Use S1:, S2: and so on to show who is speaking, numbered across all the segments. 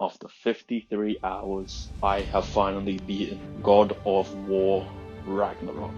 S1: after 53 hours, I have finally beaten God of War Ragnarok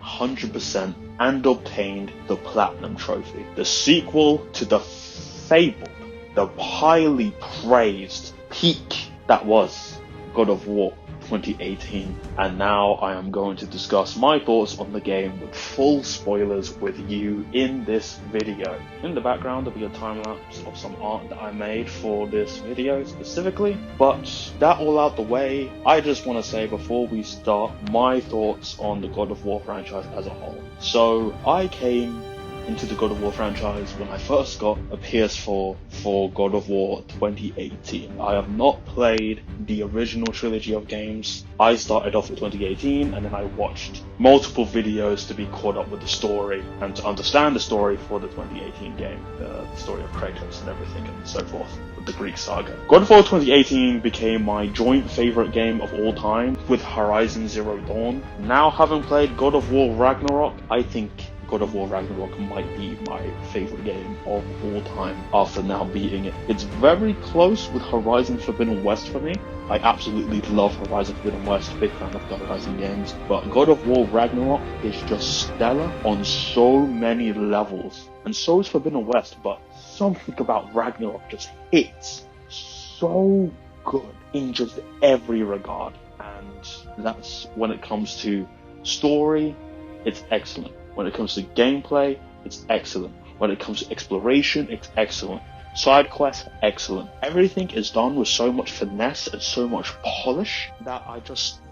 S1: 100% and obtained the Platinum Trophy, the sequel to the fabled, the highly praised peak that was God of War 2018. And now I am going to discuss my thoughts on the game with full spoilers with you in this video. In the background there'll be a time lapse of some art that I made for this video specifically, but that all out the way, I just want to say before we start my thoughts on the God of War franchise as a whole. So I came into the God of War franchise when I first got a PS4 for God of War 2018. I have not played the original trilogy of games. I started off with 2018 and then I watched multiple videos to be caught up with the story and to understand the story for the 2018 game, the story of Kratos and everything and so forth, with the Greek saga. God of War 2018 became my joint favorite game of all time with Horizon Zero Dawn. Now having played God of War Ragnarok, I think God of War Ragnarok might be my favorite game of all time after now beating it. It's very close with Horizon Forbidden West for me. I absolutely love Horizon Forbidden West, big fan of the Horizon games, but God of War Ragnarok is just stellar on so many levels, and so is Forbidden West, but something about Ragnarok just hits so good in just every regard, and that's when it comes to story, it's excellent. When it comes to gameplay, it's excellent. When it comes to exploration, it's excellent. Side quests, excellent. Everything is done with so much finesse and so much polish that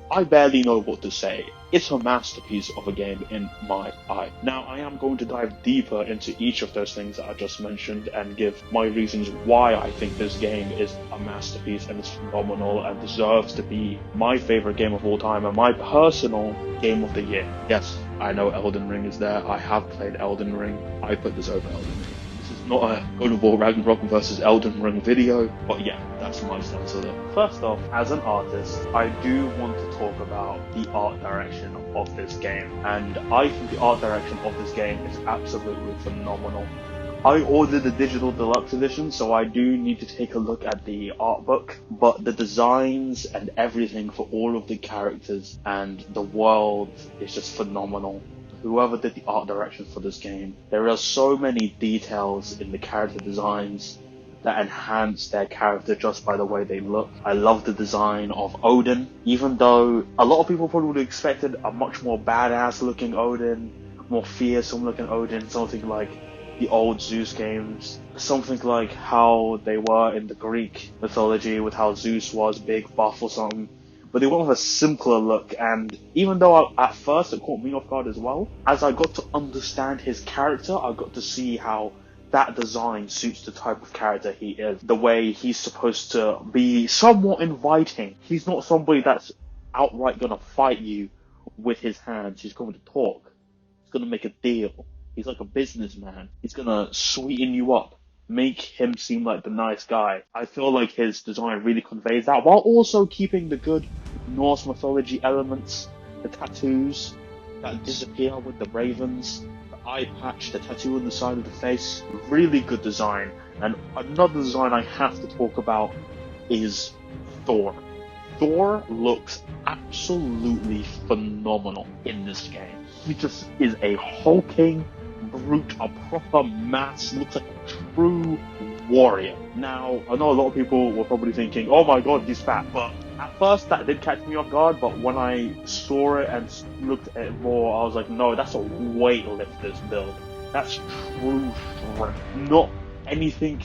S1: I barely know what to say. It's a masterpiece of a game in my eye. Now, I am going to dive deeper into each of those things that I just mentioned and give my reasons why I think this game is a masterpiece and is phenomenal and deserves to be my favorite game of all time and my personal game of the year. Yes, I know Elden Ring is there. I have played Elden Ring. I put this over Elden Ring. This is not a God of War Ragnarok versus Elden Ring video, but yeah, that's my stance on it. First off, as an artist, I do want to talk about the art direction of this game, and I think the art direction of this game is absolutely phenomenal. I ordered the digital deluxe edition, so I do need to take a look at the art book, but the designs and everything for all of the characters and the world is just phenomenal. Whoever did the art direction for this game, there are so many details in the character designs that enhance their character just by the way they look. I love the design of Odin, even though a lot of people probably would have expected a much more badass looking Odin, more fearsome looking Odin, something like the old Zeus games, something like how they were in the Greek mythology with how Zeus was big, buff or something. But they went with a simpler look, and even though at first it caught me off guard as well, as I got to understand his character, I got to see how that design suits the type of character he is. The way he's supposed to be somewhat inviting. He's not somebody that's outright gonna fight you with his hands. He's going to talk. He's gonna make a deal. He's like a businessman. He's gonna sweeten you up, make him seem like the nice guy. I feel like his design really conveys that, while also keeping the good Norse mythology elements, the tattoos that disappear with the ravens, the eye patch, the tattoo on the side of the face. Really good design. And another design I have to talk about is Thor. Thor looks absolutely phenomenal in this game. He just is a hulking brute, a proper mass, looks like a true warrior. Now, I know a lot of people were probably thinking, oh my god, he's fat, but at first that did catch me off guard, but when I saw it and looked at it more, I was like, no, that's a weightlifter's build. That's true strength. Not anything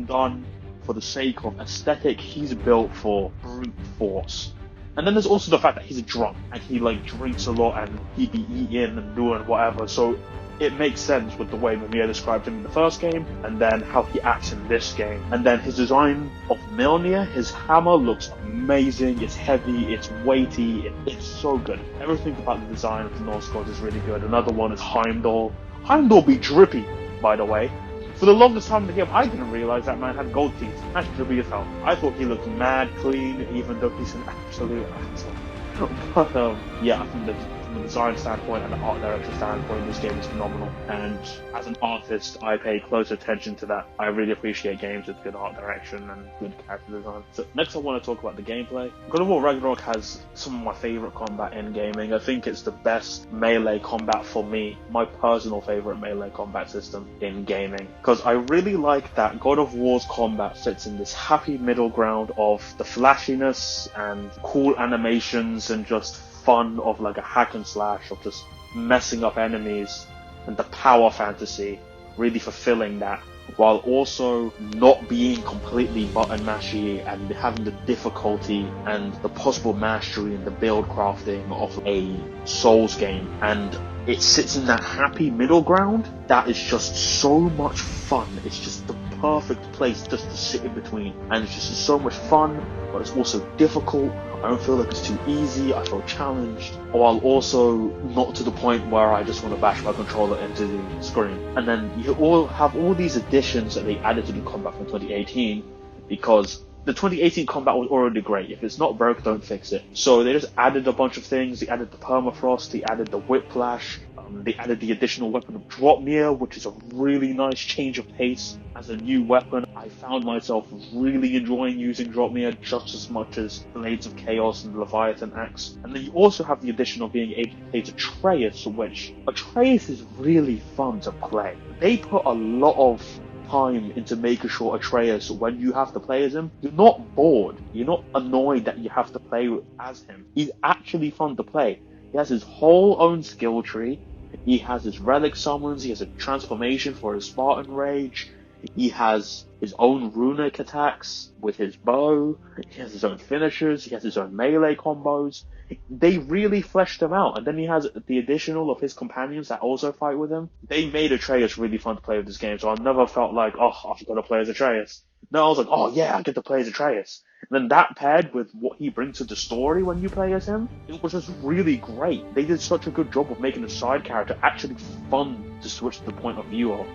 S1: done for the sake of aesthetic. He's built for brute force. And then there's also the fact that he's a drunk, and he drinks a lot, and he be eating and doing whatever, so it makes sense with the way Mimir described him in the first game, and then how he acts in this game. And then his design of Mjolnir, his hammer looks amazing, it's heavy, it's weighty, it's so good. Everything about the design of the Norse gods is really good. Another one is Heimdall. Heimdall be drippy, by the way. For the longest time in the game, I didn't realize that man had gold teeth. That's drippy as hell. I thought he looked mad clean, even though he's an absolute asshole. But yeah, I think the from a design standpoint and an art direction standpoint, this game is phenomenal. And as an artist, I pay close attention to that. I really appreciate games with good art direction and good character design. So next I want to talk about the gameplay. God of War Ragnarok has some of my favorite combat in gaming. I think it's the best melee combat for me, my personal favorite melee combat system in gaming. Because I really like that God of War's combat fits in this happy middle ground of the flashiness and cool animations and just fun of like a hack and slash of just messing up enemies, and the power fantasy really fulfilling that, while also not being completely button mashy and having the difficulty and the possible mastery and the build crafting of a Souls game. And it sits in that happy middle ground that is just so much fun. It's just the perfect place just to sit in between, and it's just so much fun, but it's also difficult. I don't feel like it's too easy. I feel challenged, while also not to the point where I just want to bash my controller into the screen. And then you all have all these additions that they added to the combat from 2018, because the 2018 combat was already great. If it's not broke, don't fix it. So they just added a bunch of things. They added the permafrost, they added the whiplash, they added the additional weapon of Dropmere, which is a really nice change of pace as a new weapon. I found myself really enjoying using Dropmere just as much as Blades of Chaos and Leviathan Axe. And then you also have the addition of being able to play Atreus, which Atreus is really fun to play. They put a lot of time into making sure Atreus, when you have to play as him, you're not bored. You're not annoyed that you have to play as him. He's actually fun to play. He has his whole own skill tree. He has his relic summons. He has a transformation for his Spartan Rage. He has his own runic attacks with his bow. He has his own finishers. He has his own melee combos. They really fleshed him out. And then he has the additional of his companions that also fight with him. They made Atreus really fun to play with this game, so I never felt like, oh, I've got to play as Atreus. No, I was like, oh yeah, I get to play as Atreus. And then that paired with what he brings to the story when you play as him, it was just really great. They did such a good job of making the side character actually fun to switch the point of view of,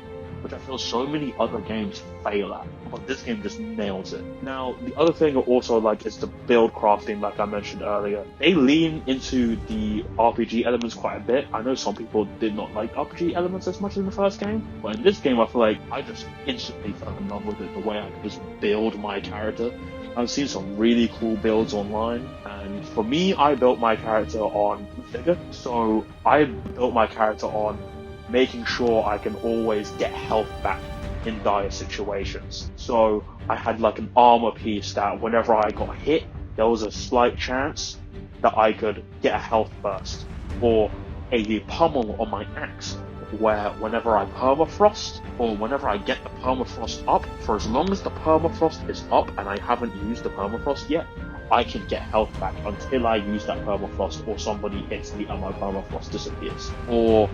S1: which I feel so many other games fail at, but this game just nails it. Now, the other thing I also like is the build crafting, like I mentioned earlier. They lean into the RPG elements quite a bit. I know some people did not like RPG elements as much in the first game, but in this game I feel like I just instantly fell in love with it, the way I could just build my character. I've seen some really cool builds online, and for me, I built my character on Vigor, so I built my character on making sure I can always get health back in dire situations. So I had like an armor piece that whenever I got hit, there was a slight chance that I could get a health burst, or a pummel on my axe, where whenever I permafrost, or whenever I get the permafrost up, for as long as the permafrost is up and I haven't used the permafrost yet, I can get health back until I use that permafrost or somebody hits me and my permafrost disappears. Or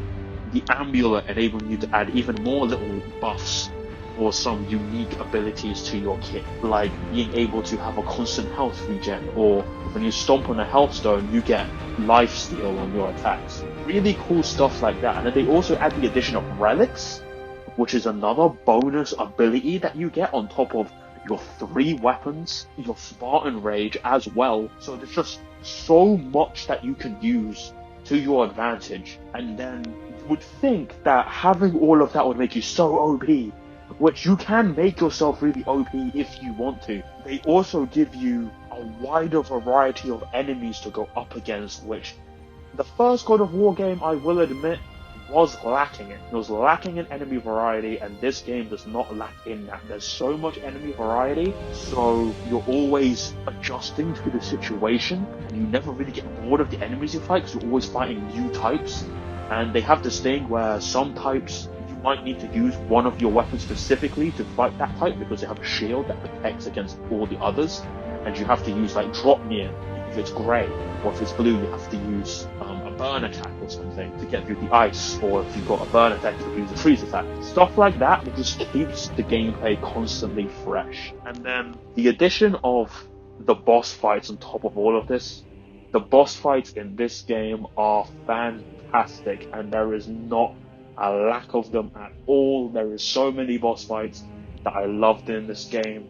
S1: the amulet enabling you to add even more little buffs or some unique abilities to your kit, like being able to have a constant health regen, or when you stomp on a health stone, you get lifesteal on your attacks. Really cool stuff like that. And then they also add the addition of relics, which is another bonus ability that you get on top of your 3 weapons, your Spartan Rage as well. So there's just so much that you can use to your advantage. And then you would think that having all of that would make you so OP, which you can make yourself really OP if you want to. They also give you a wider variety of enemies to go up against, which the first God of War game, I will admit, was lacking in. It was lacking in enemy variety, and this game does not lack in that. There's so much enemy variety, so you're always adjusting to the situation, and you never really get bored of the enemies you fight, because you're always fighting new types. And they have this thing where some types you might need to use one of your weapons specifically to fight that type, because they have a shield that protects against all the others, and you have to use like Dropmere if it's grey, or if it's blue you have to use a burn attack or something to get through the ice, or if you've got a burn attack to use a freeze attack. Stuff like that, it just keeps the gameplay constantly fresh. And then the addition of the boss fights on top of all of this, the boss fights in this game are fantastic, and there is not a lack of them at all. There is so many boss fights that I loved in this game.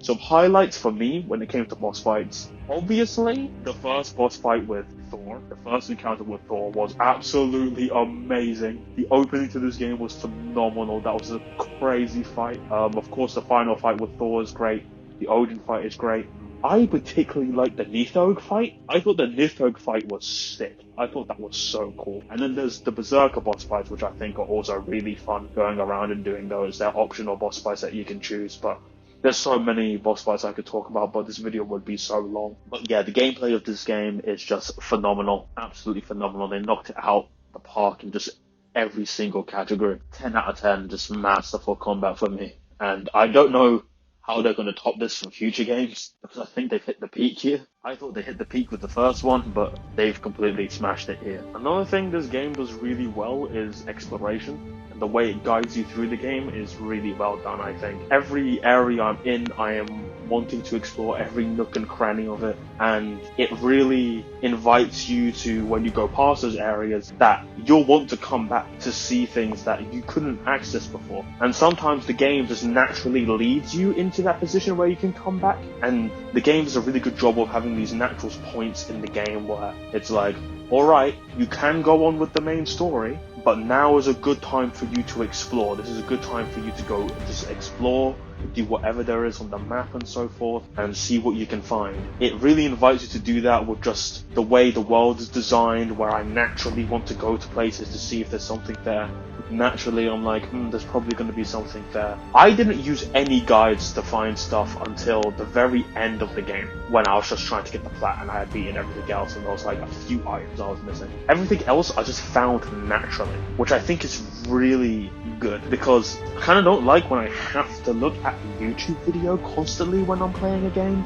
S1: Some highlights for me when it came to boss fights. Obviously, the first boss fight with Thor. The first encounter with Thor was absolutely amazing. The opening to this game was phenomenal. That was a crazy fight. Of course, the final fight with Thor is great. The Odin fight is great. I particularly like the Nidhogg fight. I thought the Nidhogg fight was sick. I thought that was so cool. And then there's the Berserker boss fights, which I think are also really fun, going around and doing those. They're optional boss fights that you can choose, but there's so many boss fights I could talk about, but this video would be so long. But yeah, the gameplay of this game is just phenomenal. Absolutely phenomenal. They knocked it out the park in just every single category. 10 out of 10, just masterful combat for me. And I don't know how they're going to top this from future games, because I think they've hit the peak here. I thought they hit the peak with the first one, but they've completely smashed it here. Another thing this game does really well is exploration. And the way it guides you through the game is really well done, I think. Every area I'm in, I am wanting to explore every nook and cranny of it, and it really invites you to, when you go past those areas, that you'll want to come back to see things that you couldn't access before. And sometimes the game just naturally leads you into that position where you can come back, and the game does a really good job of having these natural points in the game where it's like, alright, you can go on with the main story, but now is a good time for you to explore. This is a good time for you to go just explore, do whatever there is on the map and so forth, and see what you can find. It really invites you to do that with just the way the world is designed, where I naturally want to go to places to see if there's something there. Naturally, I'm like, there's probably going to be something there. I didn't use any guides to find stuff until the very end of the game, when I was just trying to get the plat and I had beaten everything else, and there was like a few items I was missing. Everything else I just found naturally, which I think is really good, because I kind of don't like when I have to look at a YouTube video constantly when I'm playing a game.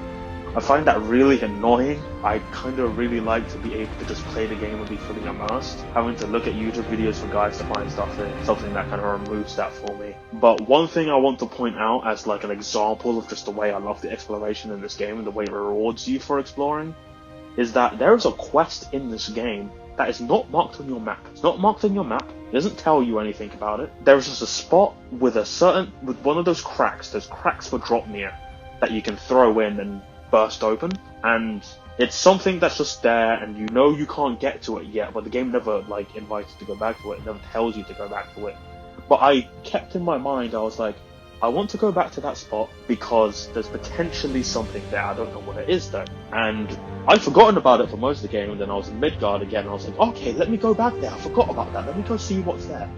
S1: I find that really annoying. I kind of really like to be able to just play the game and be fully immersed. Having to look at YouTube videos for guides to find stuff is something that kind of removes that for me. But one thing I want to point out as like an example of just the way I love the exploration in this game and the way it rewards you for exploring, is that there is a quest in this game that is not marked on your map. It's not marked on your map. It doesn't tell you anything about it. There is just a spot with one of those cracks for drop near, that you can throw in and burst open, and it's something that's just there, and you know you can't get to it yet, but the game never like invites you to go back to it. It never tells you to go back to it. But I kept in my mind, I was like, I want to go back to that spot because there's potentially something there. I don't know what it is though. And I'd forgotten about it for most of the game, and then I was in Midgard again, and I was like, okay, let me go back there. I forgot about that. Let me go see what's there.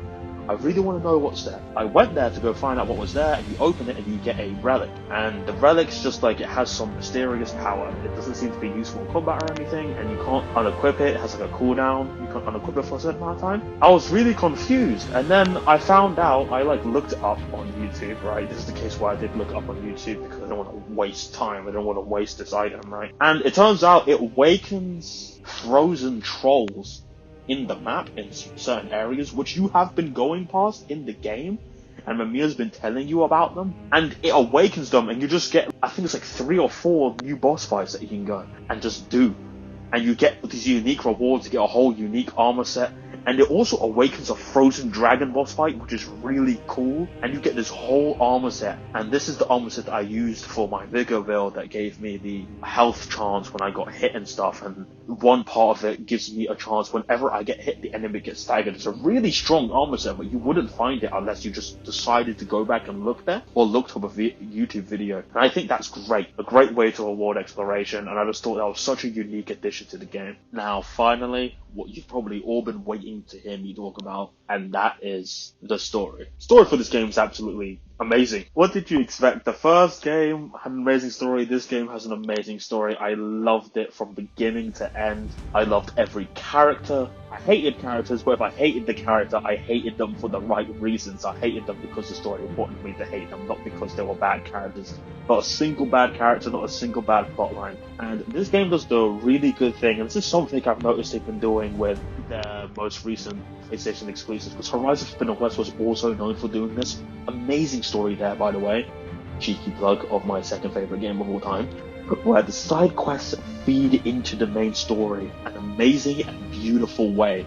S1: I really want to know what's there. I went there to go find out what was there, and you open it and you get a relic. And the relic's just like, it has some mysterious power. It doesn't seem to be useful in combat or anything, and you can't unequip it. It has like a cooldown. You can't unequip it for a certain amount of time. I was really confused, and then I found out, I like looked it up on YouTube, right? This is the case where I did look it up on YouTube because I don't want to waste time. I don't want to waste this item, right? And it turns out it awakens frozen trolls in the map in certain areas, which you have been going past in the game, and Mimiya's been telling you about them, and it awakens them, and you just get, I think it's like 3 or 4 new boss fights that you can go and just do, and you get these unique rewards. You get a whole unique armor set, and it also awakens a frozen dragon boss fight, which is really cool, and you get this whole armor set. And this is the armor set that I used for my Vigor build that gave me the health chance when I got hit and stuff, and one part of it gives me a chance whenever I get hit, the enemy gets staggered. It's a really strong armor set, but you wouldn't find it unless you just decided to go back and look there, or looked up a YouTube video. And I think that's great, a great way to reward exploration, and I just thought that was such a unique addition to the game. Now, finally, what you've probably all been waiting to hear me talk about, and that is the story. Story for this game is absolutely amazing. What did you expect? The first game had an amazing story. This game has an amazing story. I loved it from beginning to end. I loved every character. I hated characters, but if I hated the character, I hated them for the right reasons. I hated them because the story wanted me to hate them, not because they were bad characters. Not a single bad character, not a single bad plotline. And this game does the really good thing, and this is something I've noticed they've been doing with their most recent PlayStation exclusives, because Horizon Forbidden West was also known for doing this. Amazing story there, by the way. Cheeky plug of my second favourite game of all time. Where the side quests feed into the main story in an amazing and beautiful way,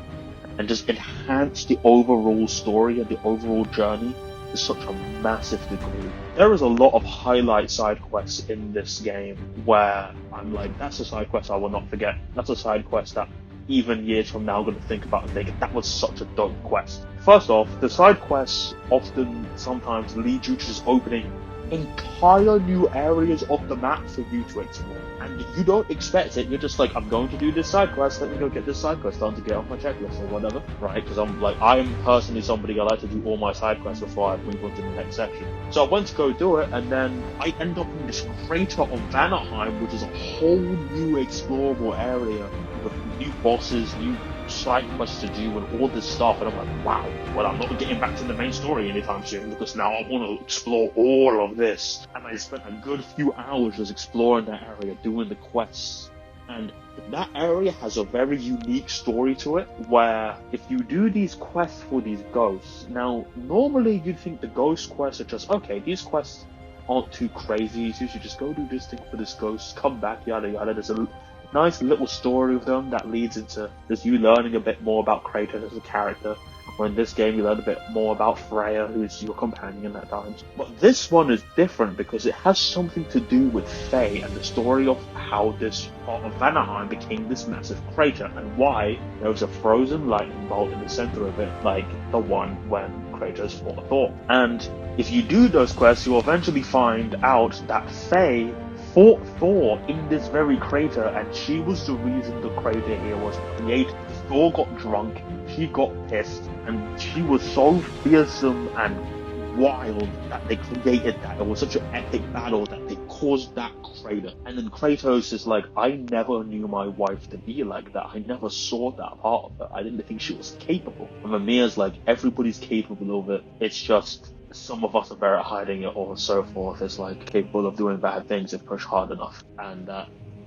S1: and just enhance the overall story and the overall journey to such a massive degree. There is a lot of highlight side quests in this game where I'm like, that's a side quest I will not forget. That's a side quest that even years from now, going to think about and think that was such a dope quest. First off, the side quests often sometimes lead you to just opening entire new areas of the map for you to explore. And you don't expect it, you're just like, I'm going to do this side quest, let me go get this side quest done to get off my checklist or whatever, right? Because I'm personally somebody, I like to do all my side quests before I move on to the next section. So I went to go do it, and then I end up in this crater of Vanaheim, which is a whole new explorable area with new bosses, new side quests to do and all this stuff, and I'm like, wow, well, I'm not getting back to the main story anytime soon because now I want to explore all of this. And I spent a good few hours just exploring that area, doing the quests, and that area has a very unique story to it, where if you do these quests for these ghosts, now normally you'd think the ghost quests are just, okay, these quests aren't too crazy, so you should just go do this thing for this ghost, come back, yada yada. There's a nice little story of them that leads into just you learning a bit more about Kratos as a character. Or in this game, you learn a bit more about Freya, who's your companion at times. But this one is different because it has something to do with Faye and the story of how this part of Vanaheim became this massive crater and why there was a frozen lightning bolt in the center of it, like the one when Kratos fought Thor. And if you do those quests, you'll eventually find out that Faye fought Thor in this very crater, and she was the reason the crater here was created. Thor got drunk, she got pissed, and she was so fearsome and wild that they created that. It was such an epic battle that they caused that crater. And then Kratos is like, I never knew my wife to be like that. I never saw that part of her. I didn't think she was capable. And Mimir's like, everybody's capable of it. It's just some of us are better at hiding it, or so forth. It's like capable of doing bad things if pushed hard enough. And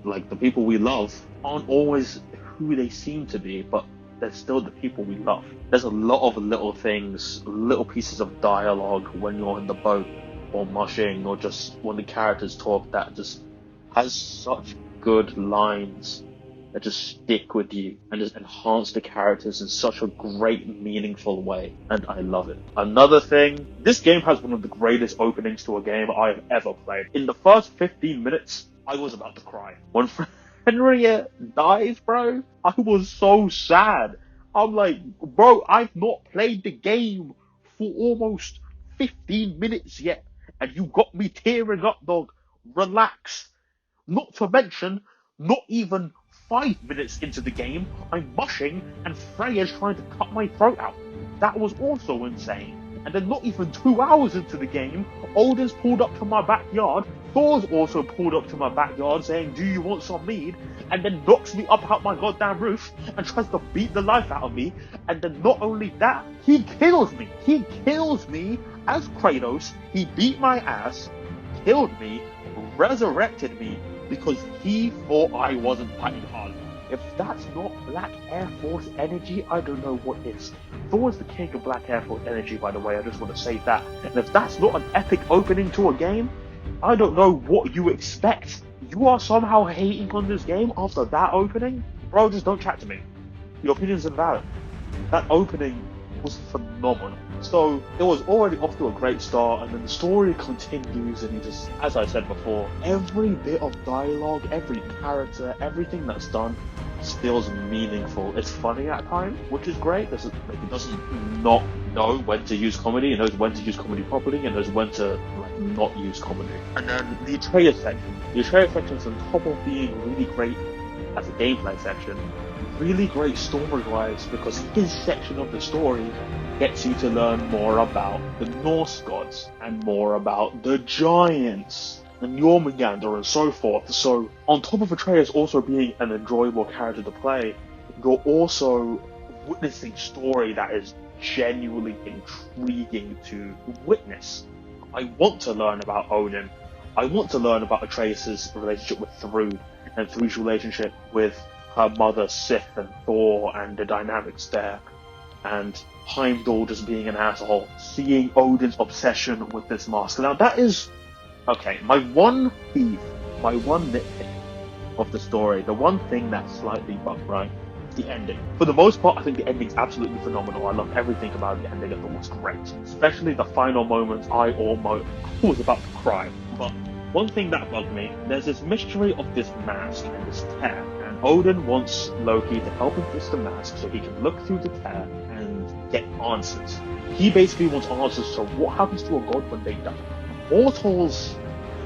S1: like the people we love aren't always who they seem to be, but they're still the people we love. There's a lot of little things, little pieces of dialogue when you're in the boat or mushing or just when the characters talk that just has such good lines that just stick with you and just enhance the characters in such a great, meaningful way. And I love it. Another thing, this game has one of the greatest openings to a game I've ever played. In the first 15 minutes, I was about to cry. When Henriette dies, bro, I was so sad. I'm like, bro, I've not played the game for almost 15 minutes yet, and you got me tearing up, dog. Relax. Not to mention, not even 5 minutes into the game, I'm mushing and Freya's trying to cut my throat out. That was also insane. And then not even 2 hours into the game, Odin's pulled up to my backyard, Thor's also pulled up to my backyard saying, do you want some mead? And then knocks me up out my goddamn roof and tries to beat the life out of me. And then not only that, he kills me. He kills me as Kratos. He beat my ass, killed me, resurrected me, because he thought I wasn't fighting hard. If that's not Black Air Force energy, I don't know what is. Thor's the king of Black Air Force energy, by the way, I just want to say that. And if that's not an epic opening to a game, I don't know what you expect. You are somehow hating on this game after that opening? Bro, just don't chat to me. Your opinion's invalid. That opening was phenomenal. So it was already off to a great start, and then the story continues, and you just, as I said before, every bit of dialogue, every character, everything that's done feels meaningful. It's funny at times, which is great. It doesn't not know when to use comedy. It knows when to use comedy properly, and knows when to not use comedy. And then the Atreus section. The Atreus section is on top of being really great as a gameplay section, really great story-wise, because his section of the story gets you to learn more about the Norse gods and more about the giants and Jormungandr and so forth. So on top of Atreus also being an enjoyable character to play, you're also witnessing story that is genuinely intriguing to witness. I want to learn about Odin. I want to learn about Atreus' relationship with Thrud and Thrud's relationship with her mother Sif and Thor and the dynamics there. And Heimdall just being an asshole, seeing Odin's obsession with this mask. Now that is, okay, my one beef, my one nitpick of the story, the one thing that's slightly bugged, right? The ending. For the most part, I think the ending's absolutely phenomenal. I love everything about the ending. I thought it was great. Especially the final moments, I was about to cry. But one thing that bugged me, there's this mystery of this mask and this tear, and Odin wants Loki to help him fix the mask so he can look through the tear and get answers. He basically wants answers to what happens to a god when they die. Mortals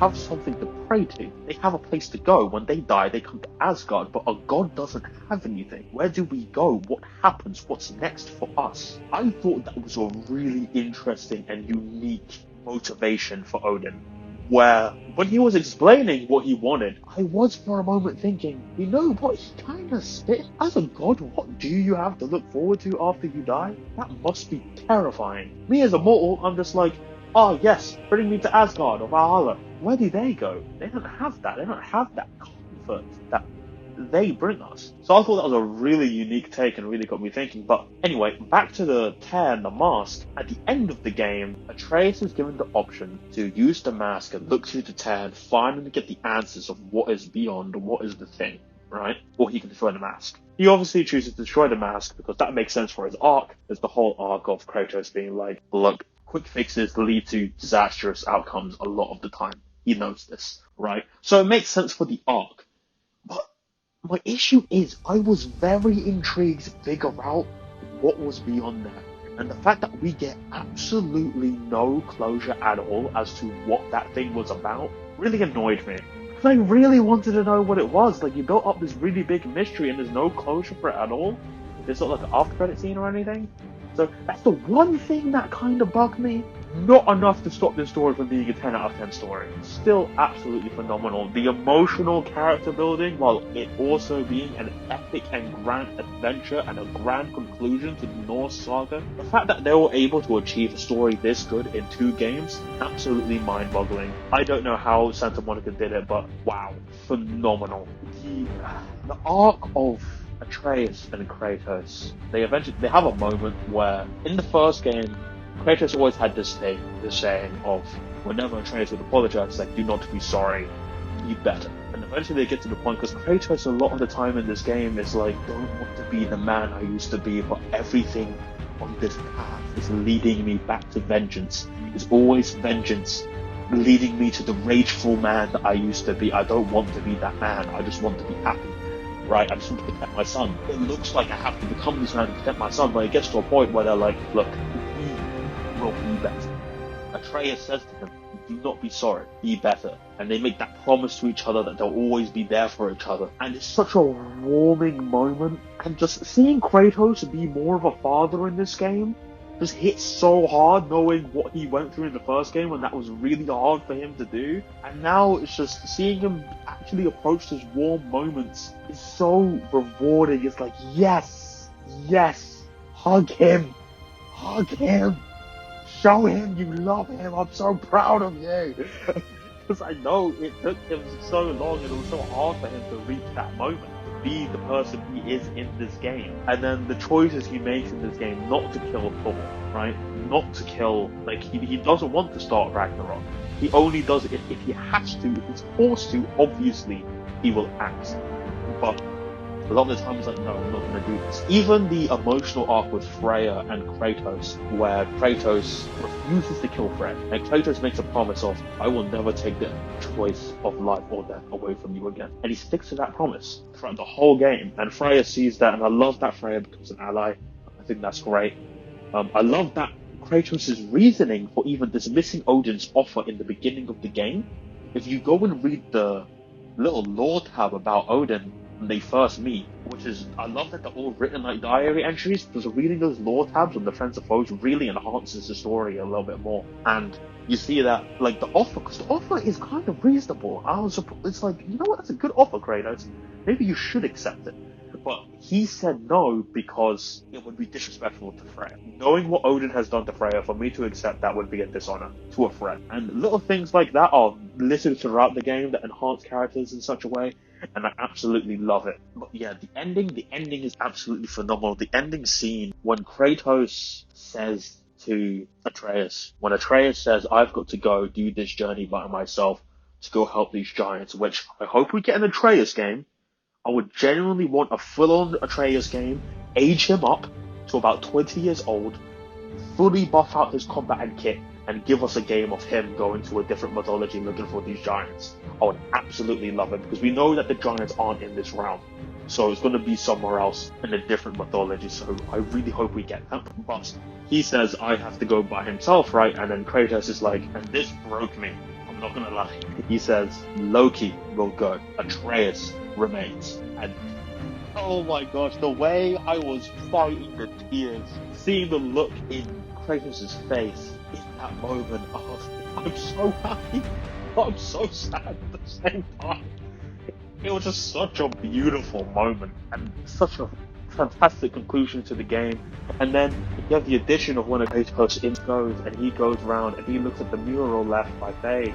S1: have something to pray to. They have a place to go. When they die, they come to Asgard, but a god doesn't have anything. Where do we go? What happens? What's next for us? I thought that was a really interesting and unique motivation for Odin, where when he was explaining what he wanted, I was for a moment thinking, you know what, he kind of spit. As a god, what do you have to look forward to after you die? That must be terrifying. Me as a mortal, I'm just like, oh yes, bring me to Asgard or Valhalla. Where do they go? They don't have that. They don't have that comfort that they bring us. So I thought that was a really unique take and really got me thinking. But anyway, back to the tear and the mask. At the end of the game, Atreus is given the option to use the mask and look through the tear and finally get the answers of what is beyond, what is the thing, right? Or he can destroy the mask. He obviously chooses to destroy the mask because that makes sense for his arc. There's the whole arc of Kratos being like, look, quick fixes lead to disastrous outcomes a lot of the time. He knows this, right? So it makes sense for the arc. But my issue is I was very intrigued to figure out what was beyond that. And the fact that we get absolutely no closure at all as to what that thing was about really annoyed me. Because I really wanted to know what it was. Like, you built up this really big mystery and there's no closure for it at all. There's not like an after credit scene or anything. So that's the one thing that kind of bugged me. Not enough to stop this story from being a 10 out of 10 story. Still absolutely phenomenal. The emotional character building, while it also being an epic and grand adventure and a grand conclusion to the Norse saga. The fact that they were able to achieve a story this good in 2 games, absolutely mind-boggling. I don't know how Santa Monica did it, but wow, phenomenal. The arc of Atreus and Kratos, they have a moment where in the first game, Kratos always had this saying of whenever Atreus would apologize, it's like, do not be sorry, be better. And eventually they get to the point, because Kratos a lot of the time in this game is like, don't want to be the man I used to be, but everything on this path is leading me back to vengeance. It's always vengeance leading me to the rageful man that I used to be. I don't want to be that man, I just want to be happy. Right, I just want to protect my son. It looks like I have to become this man to protect my son, but it gets to a point where they're like, look, we will be better. Atreus says to him, do not be sorry, be better. And they make that promise to each other that they'll always be there for each other. And it's such a warming moment. And just seeing Kratos be more of a father in this game just hits so hard, knowing what he went through in the first game, and that was really hard for him to do. And now it's just seeing him actually approach these warm moments is so rewarding. It's like, yes, hug him, show him you love him. I'm so proud of you. Because I know it took him so long and it was so hard for him to reach that moment, to be the person he is in this game. And then the choices he makes in this game not to kill Thor, right? Not to kill, like, he doesn't want to start Ragnarok. He only does it if he has to, if he's forced to, obviously he will act. But a lot of the time it's like, no, I'm not going to do this. Even the emotional arc with Freya and Kratos, where Kratos refuses to kill Freya, and Kratos makes a promise of, I will never take the choice of life or death away from you again. And he sticks to that promise throughout the whole game. And Freya sees that, and I love that Freya becomes an ally. I think that's great. I love that Kratos' reasoning for even dismissing Odin's offer in the beginning of the game. If you go and read the little lore tab about Odin when they first meet, which is, I love that they're all written like diary entries, because reading those lore tabs on the Friends of Foes really enhances the story a little bit more. And you see that, like, the offer, because the offer is kind of reasonable. It's like, you know what, that's a good offer, Kratos. Maybe you should accept it. But he said no because it would be disrespectful to Freya. Knowing what Odin has done to Freya, for me to accept that would be a dishonor to a friend. And little things like that are littered throughout the game that enhance characters in such a way, and I absolutely love it. But yeah, the ending is absolutely phenomenal. The ending scene, when Kratos says to Atreus, when Atreus says, I've got to go do this journey by myself to go help these giants, which I hope we get an Atreus game. I would genuinely want a full-on Atreus game, age him up to about 20 years old, fully buff out his combat and kit, and give us a game of him going to a different mythology looking for these giants. I would absolutely love it, because we know that the giants aren't in this realm. So it's going to be somewhere else in a different mythology, so I really hope we get that. But he says, I have to go by himself, right? And then Kratos is like, and this broke me, I'm not going to lie. He says, Loki will go, Atreus remains. And oh my gosh, the way I was fighting the tears, seeing the look in Kratos' face in that moment, I'm so happy, I'm so sad at the same time. It was just such a beautiful moment and such a fantastic conclusion to the game. And then you have the addition of when Kratos goes and he goes around and he looks at the mural left by Faye,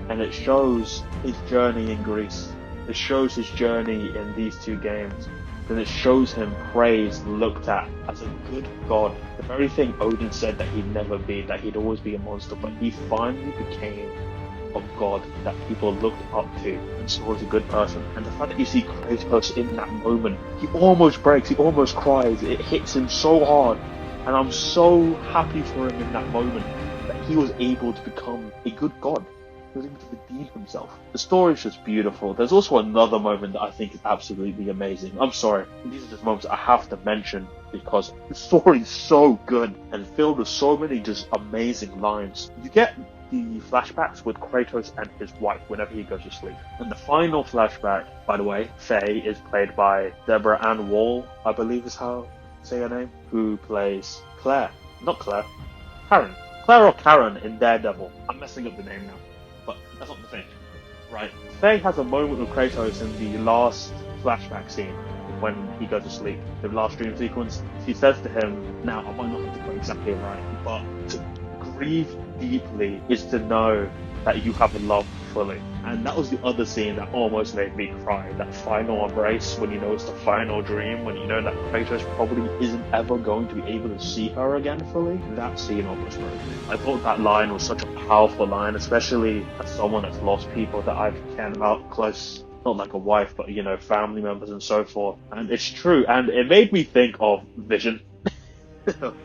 S1: and it shows his journey in Greece. It shows his journey in these two games. And it shows him praised, looked at as a good god. The very thing Odin said that he'd never be, that he'd always be a monster, but he finally became a god that people looked up to and saw as a good person. And the fact that you see Kratos in that moment, he almost breaks, he almost cries, it hits him so hard. And I'm so happy for him in that moment that he was able to become a good god. He was able to redeem himself. The story is just beautiful. There's also another moment that I think is absolutely amazing. I'm sorry, these are just moments I have to mention because the story is so good and filled with so many just amazing lines. You get the flashbacks with Kratos and his wife whenever he goes to sleep. And the final flashback, by the way, Faye is played by Deborah Ann Wall, I believe is how to say her name, who plays Claire. Not Claire. Karen. Claire or Karen in Daredevil. I'm messing up the name now, but that's not the thing. Right. Faye has a moment with Kratos in the last flashback scene when he goes to sleep, the last dream sequence. She says to him, now I might not have to put exactly right, but to grieve deeply is to know that you have loved fully. And that was the other scene that almost made me cry. That final embrace when you know it's the final dream, when you know that Kratos probably isn't ever going to be able to see her again fully. That scene almost broke me. I thought that line was such a powerful line, especially as someone that's lost people that I've cared about close. Not like a wife, but, you know, family members and so forth. And it's true. And it made me think of Vision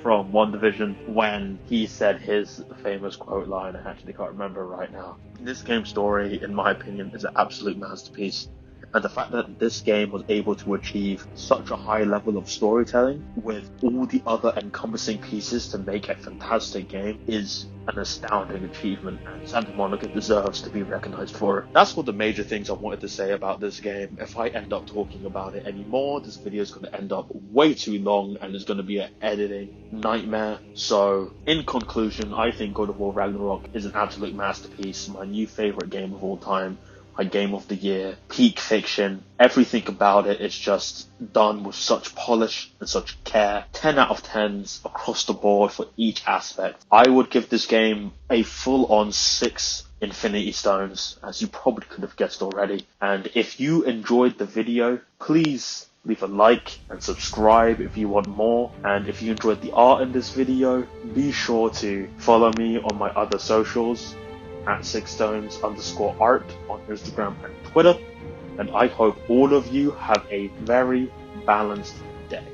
S1: from WandaVision when he said his famous quote line. I actually can't remember right now. This game's story, in my opinion, is an absolute masterpiece. And the fact that this game was able to achieve such a high level of storytelling with all the other encompassing pieces to make a fantastic game is an astounding achievement, and Santa Monica deserves to be recognized for it. That's all the major things I wanted to say about this game. If I end up talking about it anymore, this video is going to end up way too long and it's going to be an editing nightmare. So, in conclusion, I think God of War Ragnarok is an absolute masterpiece, my new favorite game of all time. My game of the year, peak fiction, everything about it is just done with such polish and such care. 10 out of 10s across the board for each aspect. I would give this game a full-on 6 Infinity Stones, as you probably could have guessed already. And if you enjoyed the video, please leave a like and subscribe if you want more. And if you enjoyed the art in this video, be sure to follow me on my other socials at 6stones_art on Instagram and Twitter. And I hope all of you have a very balanced day.